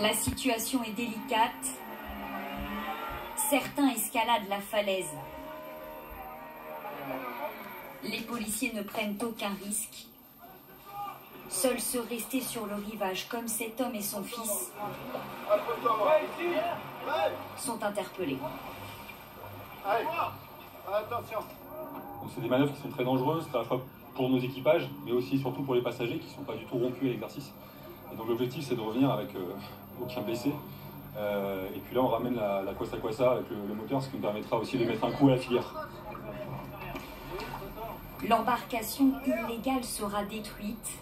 La situation est délicate. Certains escaladent la falaise. Les policiers ne prennent aucun risque. Seuls ceux restés sur le rivage, comme cet homme et son fils, sont interpellés. C'est des manœuvres qui sont très dangereuses, à la fois pour nos équipages, mais aussi surtout pour les passagers qui ne sont pas du tout rompus à l'exercice. Et donc l'objectif, c'est de revenir avec aucun blessé. Et puis là, on ramène la Kwassa Kwassa avec le moteur, ce qui nous permettra aussi de mettre un coup à la filière. L'embarcation illégale sera détruite.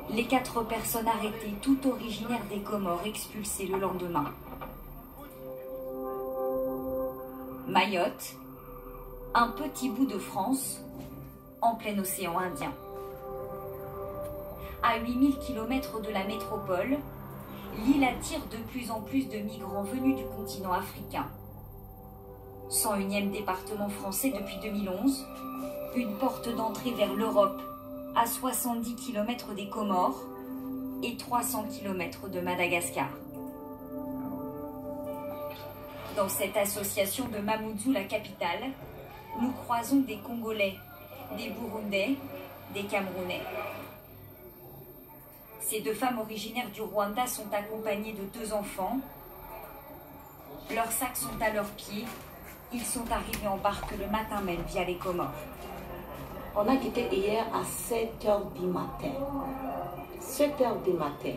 Les 4 personnes arrêtées, toutes originaires des Comores, expulsées le lendemain. Mayotte, un petit bout de France, en plein océan Indien. À 8000 km de la métropole, l'île attire de plus en plus de migrants venus du continent africain. 101e département français depuis 2011, une porte d'entrée vers l'Europe à 70 km des Comores et 300 km de Madagascar. Dans cette association de Mamoudzou, la capitale, nous croisons des Congolais, des Burundais, des Camerounais. Ces 2 femmes originaires du Rwanda sont accompagnées de 2 enfants. Leurs sacs sont à leurs pieds. Ils sont arrivés en barque le matin même via les Comores. On a quitté hier à 7h du matin. 7h du matin.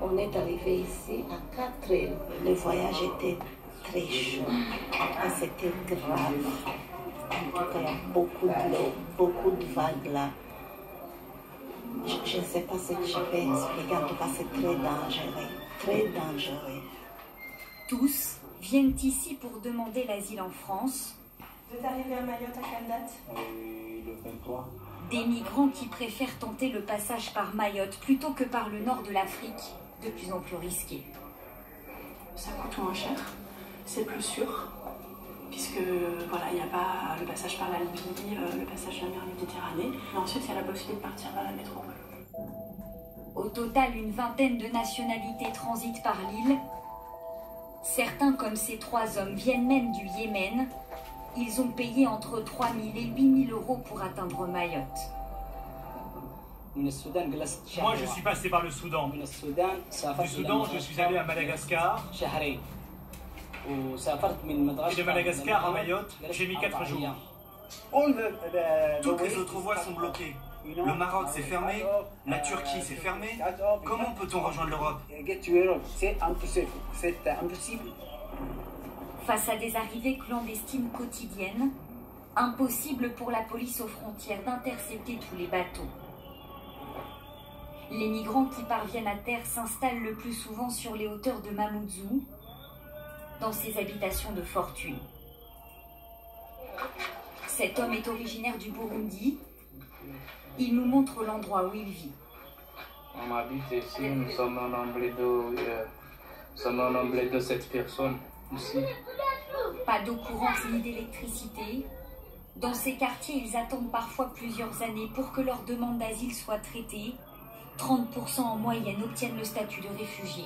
On est arrivé ici à 4h. Le voyage était très chaud. C'était grave. En tout cas, il y a beaucoup d'eau, beaucoup de vagues là. Je ne sais pas ce que je vais expliquer. En tout cas, c'est très dangereux. Très dangereux. Tous viennent ici pour demander l'asile en France. Vous êtes arrivé à Mayotte à quelle date? Le 23. Des migrants qui préfèrent tenter le passage par Mayotte plutôt que par le nord de l'Afrique, de plus en plus risqué. Ça coûte moins cher, c'est plus sûr, puisque voilà, il n'y a pas le passage par la Libye, le passage de la mer Méditerranée. Et ensuite, il y a la possibilité de partir vers la métropole. Au total, une vingtaine de nationalités transitent par l'île. Certains, comme ces 3 hommes, viennent même du Yémen. Ils ont payé entre 3 000 et 8 000 euros pour atteindre Mayotte. Moi, je suis passé par le Soudan. Du Soudan, je suis allé à Madagascar. Et de Madagascar à Mayotte, j'ai mis 4 jours. Toutes les autres voies sont bloquées. Le Maroc s'est fermé, la Turquie s'est fermée. Comment peut-on rejoindre l'Europe? C'est impossible. Face à des arrivées clandestines quotidiennes, impossible pour la police aux frontières d'intercepter tous les bateaux. Les migrants qui parviennent à terre s'installent le plus souvent sur les hauteurs de Mamoudzou, dans ces habitations de fortune. Cet homme est originaire du Burundi. Il nous montre l'endroit où il vit. On habite ici, nous sommes un nombre de 7 personnes ici. Pas d'eau courante ni d'électricité. Dans ces quartiers, ils attendent parfois plusieurs années pour que leur demande d'asile soit traitée. 30% en moyenne obtiennent le statut de réfugié.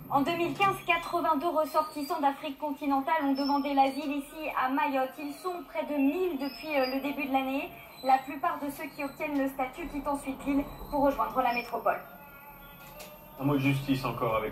En 2015, 82 ressortissants d'Afrique continentale ont demandé l'asile ici à Mayotte. Ils sont près de 1000 depuis le début de l'année. La plupart de ceux qui obtiennent le statut quittent ensuite l'île pour rejoindre la métropole. Un mot de justice encore avec